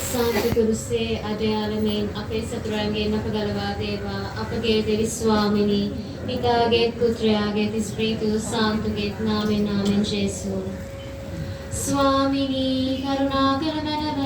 සාන්ති කුරුසේ අධ්‍යාලමෙන් අපේ සතුරන්ගෙන් අප ගලවා දේවා අපගේ දෙවි ස්වාමිනී පිතාගේ පුත්‍රයාගේ තිස්ප්‍රීතු සාන්තුගේ නාමෙන් නාමෙන් ජේසුස් ස්වාමිනී කරුණාකර මැනව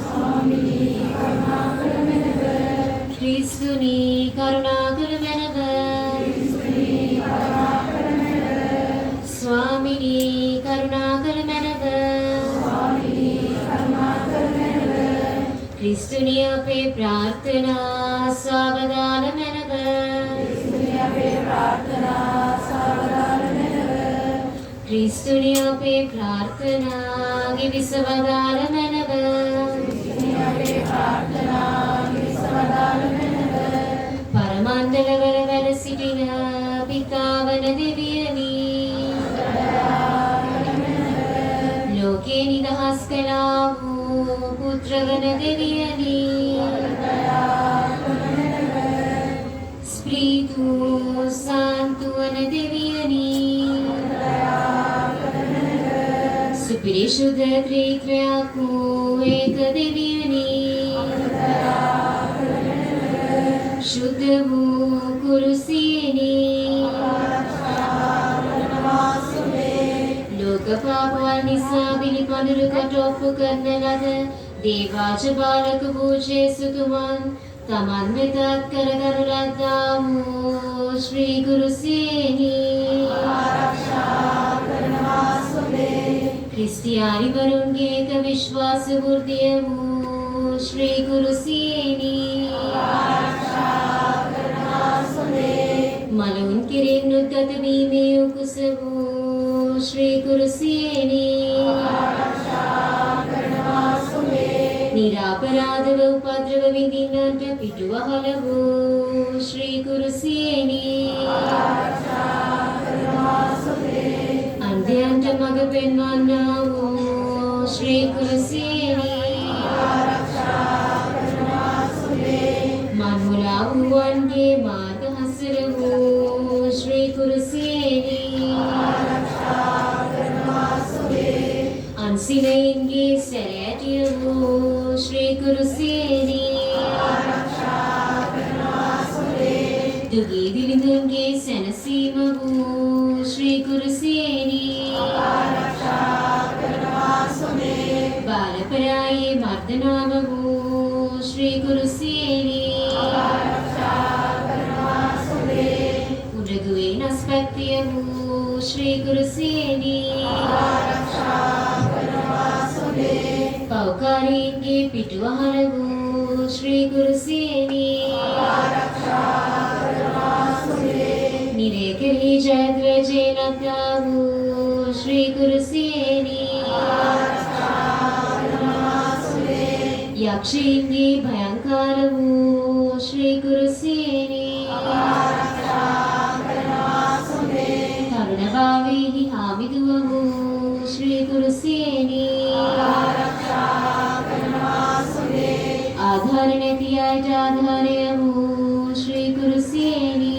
ස්වාමිනී කරුණාකර මැනව ක්‍රිස්තුනී කරුණාකර මැනව ක්‍රිස්තුනී කරුණාකර මැනව ස්වාමිනී කරුණාකර මැනව ක්‍රිස්තුනි අපේ ප්‍රාර්ථනා සාවදාන මැනව ක්‍රිස්තුනි අපේ ප්‍රාර්ථනා සාවදාන මැනව ක්‍රිස්තුනි අපේ ප්‍රාර්ථනා ගිවිසවදාන මැනව ක්‍රිස්තුනි අපේ ප්‍රාර්ථනා ගිවිසවදාන මැනව පරමණ්ඩලවල වැඩ සිටින පිතාවන දෙවියනි ලෝකේ නිදහස් කළා වූ පුත්‍රගණ දෙවියනි ස්ප්‍රීතු සාන්තුවන දෙවියනි සුපිරිසුද්ධ ත්‍රිත්වයක් වූ ඒක දෙවියනි ශුද්ධ වූ කුරුසියනි පාපවල් නිසා බිලිපඳුරු කොට ඔප්පු කරන ලද දේවාච බාලක වූ ජේසුතුමන් තමන් වෙතත් කරගනු ලද්දා වූ ශ්‍රී කුරුසියනි ආරක්ෂා කරනවා සොබේ ක්‍රිස්තියානිවරුන්ගේ එක විශ්වාස වෘද්ධිය වූ ශ්‍රී කුරුසියනි ආරක්ෂා කරනවා සොබේ මලුන් කිරින් උද්ගත වීමේ උකුස වූ श्री कुरुसियनी निरापराधव उपद्रव विधिनाट पिटुवहलवु श्री कुरुसियनी अंत्यंत मग पेन्वन्नावु श्री कुरुसियनी मन्मुलावु वन्गे मार्ग हसरवु श्री कुरुसियनी अंसिनयिन्गे सैरयटियवु श्री कुरुसियनी दुगी दिलिंदुन्गे सनसीमवु श्री कुरुसियनी बालपराये मर्दनामवु श्री कुरुसियनी उडगुवे नस्पत्यवु श्री कुरुसियनी पौकारीन्गे पिटुवहलवु श्री कुरुसियनी निरेकली जयध्वजेनतावु श्री कुरुसियनी यक्षिन्गे भयंकरवु श्री कुरुसियनी तरुणभावेहि हामिदुववु श्री कुरुसियनी आधारणतियाय आधारयवु श्री कुरुसियनी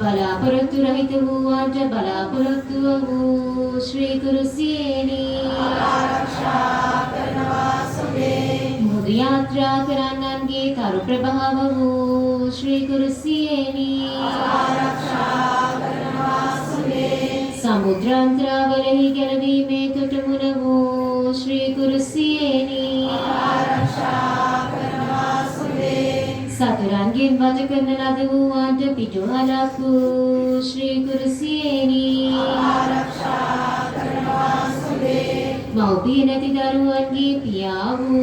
बलापुरत्तु रहितवु आट बलापुरत्तुवु श्री कुरुसियनी मुदु यात्रा करन्नन्गे तरु प्रभाववु श्री कुरुसियनी समुद्रांतरावलहि गेलवीमे तुटमुनवु श्री कुरुसियनी सतुरंगिन वचकन लदवु आंट पिटुहलवु श्री कुरुसियनी मौपी नति दरुवन्गे पियावु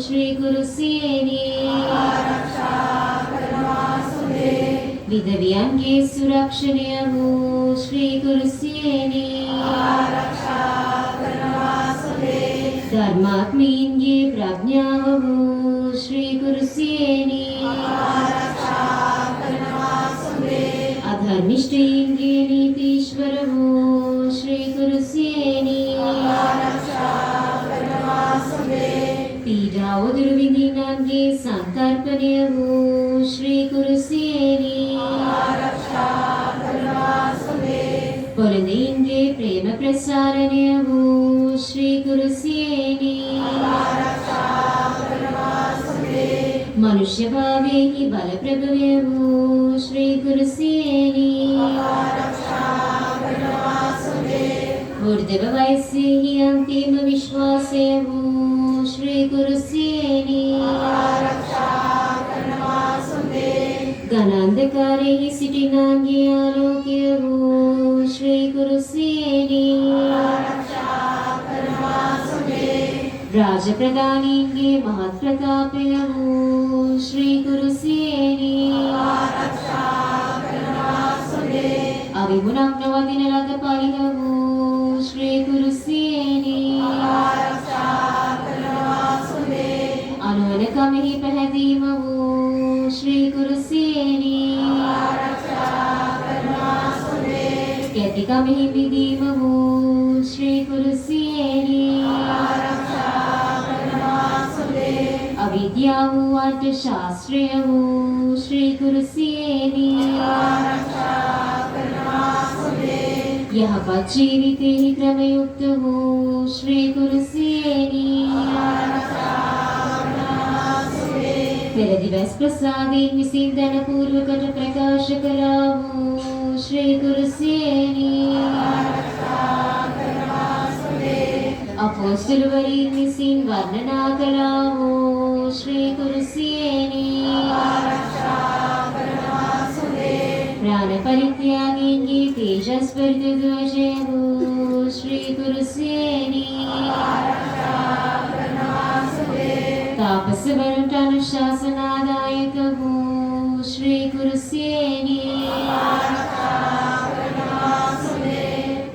श्री कुरुसियनी विधवियन्गे सुरक्षणयवु श्री कुरुसियनी धर्मात्मीन्गे प्रज्ञाववु श्री कुरुसियनी अधर्मिष्ठीन्गे नीतीश्वरवु श्री कुरुसियनी पीडा उदुर्विधिनान्गे संतर्पणयवु श्री कुरुसियनी ජීවිතේ ප්‍රේම ප්‍රසාරණය වූ ශ්‍රී කුරුසියේනි මනුෂ්‍ය භාවයෙහි බල ප්‍රභවය වූ ශ්‍රී කුරුසියේනි වෘද්ධව වයසෙහි අන්තිම විශ්වාසය වූ ශ්‍රී කුරුසියේනි ගණන්ධකාරයෙහි සිටිනාගේ ආලෝකය වූ ශ්‍රී කුරුසියේනි රාජ ප්‍රධානීන්ගේ මහත් ප්‍රතාපය වූ ශ්‍රී කුරුසියේනි අවිමුණක් නොවදින ලද පරිහ වූ ශ්‍රී කුරුසියේනි අනුවණකමෙහි පැහැදීම වූ ශ්‍රී කුරුසියේනි කැටිකමෙහි මිදීම වූ ශ්‍රී කුරුසියේනි අවිද්‍යාව වූ අර්ථ ශාස්ත්‍රය වූ ශ්‍රී කුරුසියේනි යහපත් ජීවිතෙහි ක්‍රමයුක්ත වූ ශ්‍රී කුරුසියේනි පෙරදිවස් ප්‍රසාදයෙන් විසින් ධනපූර්වකට ප්‍රකාශ කළා වූ ශ්‍රී කුරුසියේනි අපොස්තලවරින් විසින් වර්ණනා කළා වූ ශ්‍රී කුරුසියේනි ප්‍රාණ පරිත්‍යාගීන්ගේ තේජස්වර්ග ධ්වජය වූ ශ්‍රී කුරුසියේනි තාපසවරුන්ට අනුශාසනාදායක වූ ශ්‍රී කුරුසියේනි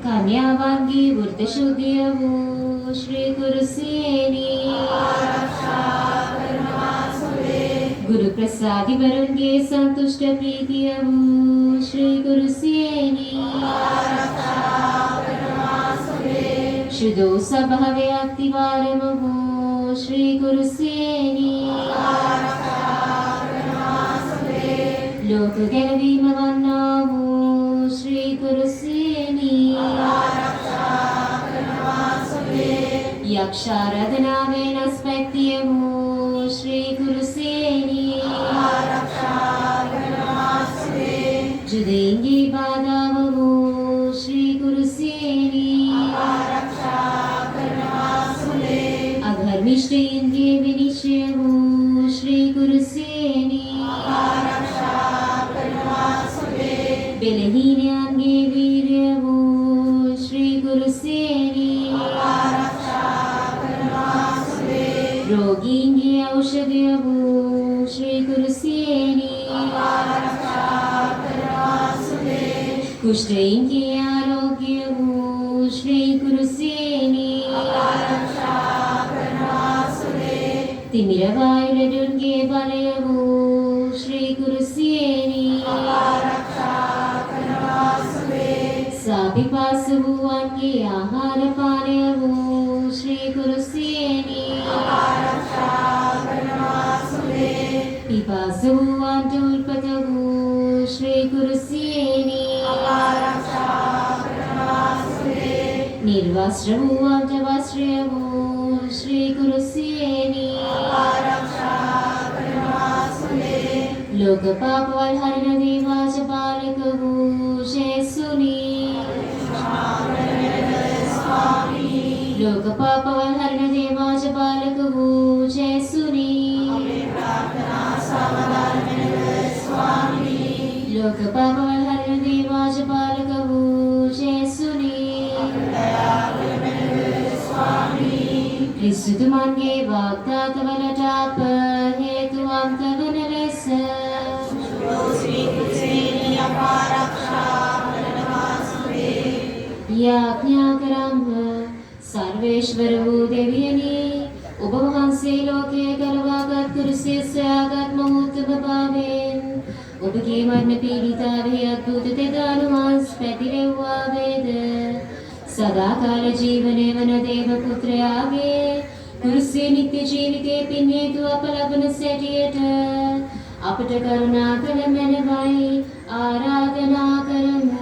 කන්‍යාවන්ගේ වෘත ශුද්ධිය වූ ශ්‍රී කුරුසියේනි ගුරු ප්‍රසාදිවරුන්ගේ සන්තුෂ්ට ප්‍රීතිය වූ ශ්‍රී කුරුසියේනි ශුද්ධ ස්වභාවයේ අතිවාරම වූ ශ්‍රී කුරුසියේනි ලෝක ගැලවීම වන්නා වූ ශ්‍රී කුරුසියේනි යක්ෂාරාධනාවෙන් අස්පැත්තිය වූ ශ්‍රී කුරුසියේනි ජුදීන්ගේ බාධාව වූ ශ්‍රී කුරුසියේනි අධර්මිෂ්ඨයින්ගේ විනිශ්චය වූ ශ්‍රී කුරුසියේනි බෙලහීනයන්ගේ වීර්ය වූ ශ්‍රී කුරුසියේනි රෝගීන්ගේ ඖෂධය වූ ශ්‍රී කුරුසියේනි කුෂ්ඨයින්ගේ ආරෝග්‍ය වූ ශ්‍රී කුරුසියේනි තිමිර වායුලඩුන්ගේ බලය වූ ශ්‍රී කුරුසියේනි සාපිපාස වූවන්ගේ ආහාර පානය වූ ශ්‍රී කුරුසියේනි පිපාස වූවන්ට උල්පත වූ ශ්‍රී කුරුසියේනි නිර්වස්ත්‍ර වූවන්ට වස්ත්‍රය වූ ශ්‍රී කුරුසියේනි ලෝක පාපවල් හරින දේවාජ පාලක වූ ශේසුනි ලෝක පාපවල් හරින දේවාජ පාලක වූ ශේසුනි ලෝක පාපවල් හරින දේවාජ පාලක වූ ශේසුනි ක්‍රිස්තුතුමන්ගේ වාග්දාතවලට අප හේතුවන්ත වන ලෙස යාඥා කරම්හ. සර්වේශ්වර වූ දෙවියනි, ඔබ වහන්සේ ලෝකයේ ගලවාගත් කුරුසිය සොයාගත් මොහොතම භාවයෙන් ඔබගේ මරණ පීඩිතාවෙහි අද්භූත තෙදානුවන්ස් පැතිරෙව්වා වේද. සදාකාල ජීවනය වන දේව පුත්‍රයාගේ කුරුසිය නිත්‍ය ජීවිතයේ පින් හේතු අප ලබන සැටියට අපට කරුණා කළ මැනවයි ආරාධනා කරමු.